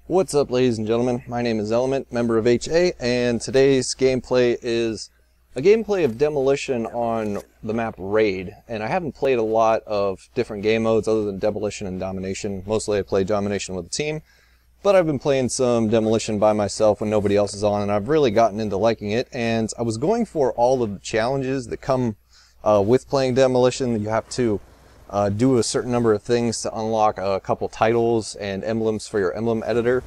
What's up, ladies and gentlemen? My name is Element, member of HA, and today's gameplay is a gameplay of demolition on the map Raid. And I haven't played a lot of different game modes other than demolition and domination. Mostly I play domination with a team, but I've been playing some demolition by myself when nobody else is on, and I've really gotten into liking it. And I was going for all of the challenges that come with playing demolition. You have to do a certain number of things to unlock a couple titles and emblems for your emblem editor,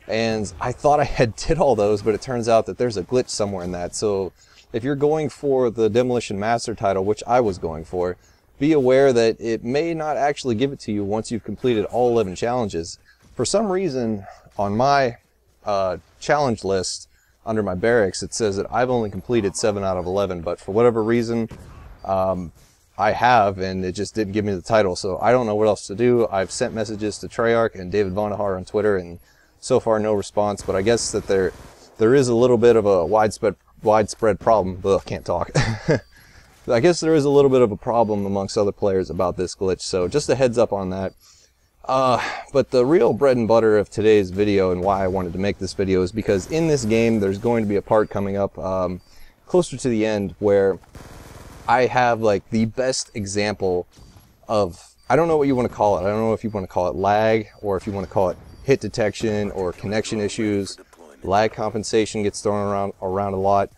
and I thought I had did all those, but it turns out that there's a glitch somewhere in that. So if you're going for the Demolition Master title, which I was going for, be aware that it may not actually give it to you once you've completed all 11 challenges. For some reason on my challenge list under my barracks it says that I've only completed 7 out of 11, but for whatever reason I have, and it just didn't give me the title, so I don't know what else to do. I've sent messages to Treyarch and David Vonderhaar on Twitter, and so far no response, but I guess that there is a little bit of a widespread problem. Ugh, can't talk. I guess there is a little bit of a problem amongst other players about this glitch, so just a heads up on that. But the real bread and butter of today's video and why I wanted to make this video is because in this game there's going to be a part coming up closer to the end where I have like the best example of, I don't know what you want to call it. I don't know if you want to call it lag, or if you want to call it hit detection or connection issues. Lag compensation gets thrown around a lot.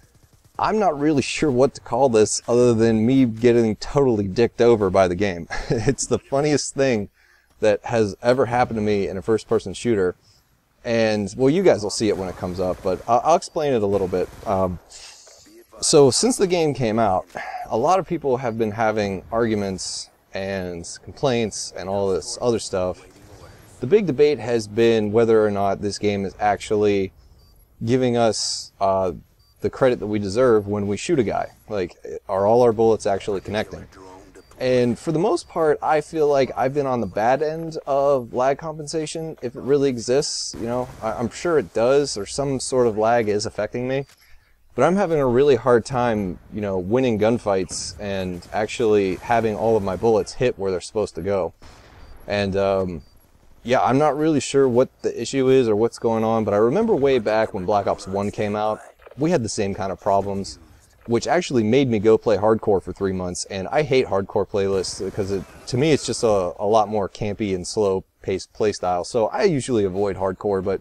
I'm not really sure what to call this other than me getting totally dicked over by the game. It's the funniest thing that has ever happened to me in a first-person shooter. And, well, you guys will see it when it comes up, but I'll explain it a little bit. So since the game came out, a lot of people have been having arguments and complaints and all this other stuff. The big debate has been whether or not this game is actually giving us the credit that we deserve when we shoot a guy. Like, are all our bullets actually connecting? And for the most part, I feel like I've been on the bad end of lag compensation, if it really exists. You know, I'm sure it does, or some sort of lag is affecting me. But I'm having a really hard time, you know, winning gunfights and actually having all of my bullets hit where they're supposed to go. And yeah, I'm not really sure what the issue is or what's going on, but I remember way back when Black Ops 1 came out, we had the same kind of problems, which actually made me go play hardcore for 3 months. And I hate hardcore playlists because to me it's just a lot more campy and slow-paced playstyle. So I usually avoid hardcore, but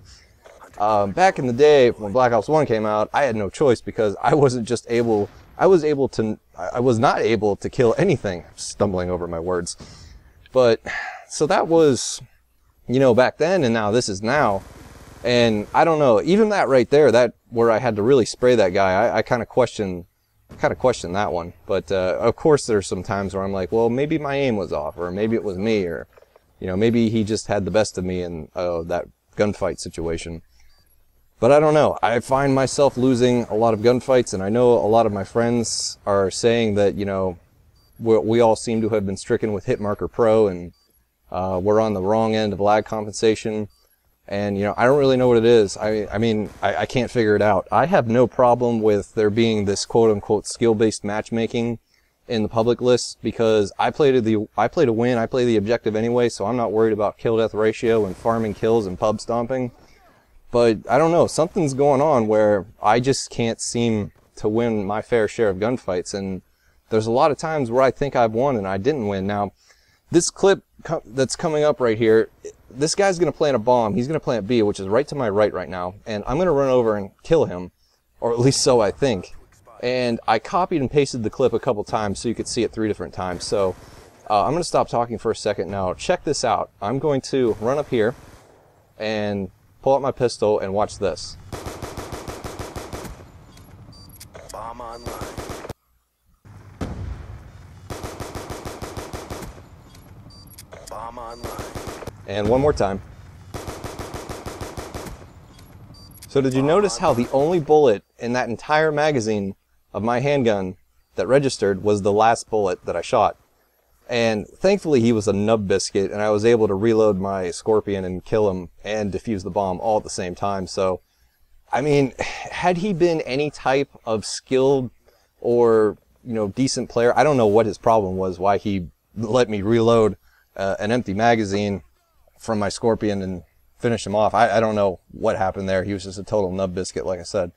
back in the day when Black Ops 1 came out, I had no choice because I was not able to kill anything. I'm stumbling over my words. But, so that was, you know, back then, and now this is now. And I don't know, even that right there, that where I had to really spray that guy, I kind of question that one. But of course there's some times where I'm like, well, maybe my aim was off, or maybe it was me, or, you know, maybe he just had the best of me in that gunfight situation. But I don't know, I find myself losing a lot of gunfights, and I know a lot of my friends are saying that, you know, we all seem to have been stricken with Hitmarker Pro, and we're on the wrong end of lag compensation. And, you know, I don't really know what it is. I mean, I can't figure it out. I have no problem with there being this quote-unquote skill-based matchmaking in the public list, because I play to win, I play the objective anyway, so I'm not worried about kill-death ratio and farming kills and pub stomping. But I don't know, something's going on where I just can't seem to win my fair share of gunfights, and there's a lot of times where I think I've won and I didn't win. Now, this clip that's coming up right here, this guy's going to plant a bomb. He's going to plant B, which is right to my right now, and I'm going to run over and kill him, or at least so I think. And I copied and pasted the clip a couple times so you could see it 3 different times. So I'm going to stop talking for a second now. Check this out. I'm going to run up here and pull out my pistol and watch this. Bomb online. Bomb online. And one more time. So did you notice how the only bullet in that entire magazine of my handgun that registered was the last bullet that I shot? And thankfully he was a nub biscuit, and I was able to reload my Scorpion and kill him and defuse the bomb all at the same time. So, I mean, had he been any type of skilled or, you know, decent player, I don't know what his problem was, why he let me reload an empty magazine from my Scorpion and finish him off. I don't know what happened there. He was just a total nub biscuit, like I said.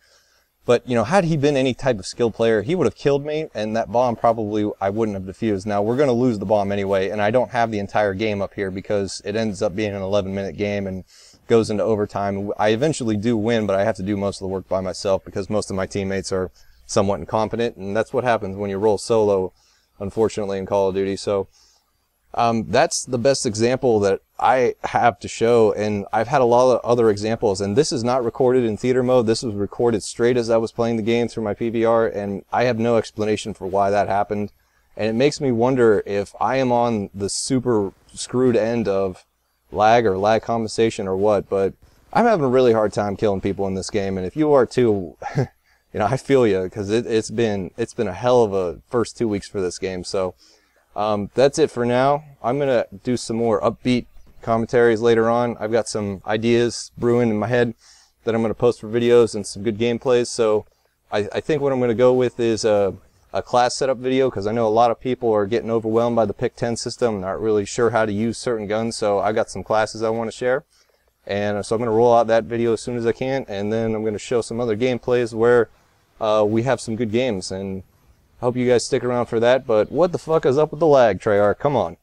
But, you know, had he been any type of skilled player, he would have killed me, and that bomb probably I wouldn't have defused. Now, we're going to lose the bomb anyway, and I don't have the entire game up here because it ends up being an 11-minute game and goes into overtime. I eventually do win, but I have to do most of the work by myself because most of my teammates are somewhat incompetent, and that's what happens when you roll solo, unfortunately, in Call of Duty. So that's the best example that I have to show, and I've had a lot of other examples, and this is not recorded in theater mode. This was recorded straight as I was playing the game through my PVR, and I have no explanation for why that happened. And it makes me wonder if I am on the super screwed end of lag or lag compensation or what, but I'm having a really hard time killing people in this game, and if you are too, you know, I feel you, because it's been a hell of a first 2 weeks for this game. So that's it for now. I'm gonna do some more upbeat commentaries later on. I've got some ideas brewing in my head that I'm gonna post for videos and some good gameplays. So I think what I'm gonna go with is a class setup video, because I know a lot of people are getting overwhelmed by the Pick 10 system, not really sure how to use certain guns. So I got some classes I want to share, and so I'm going to roll out that video as soon as I can, and then I'm going to show some other gameplays where we have some good games, and I hope you guys stick around for that. But what the fuck is up with the lag, Treyarch? Come on.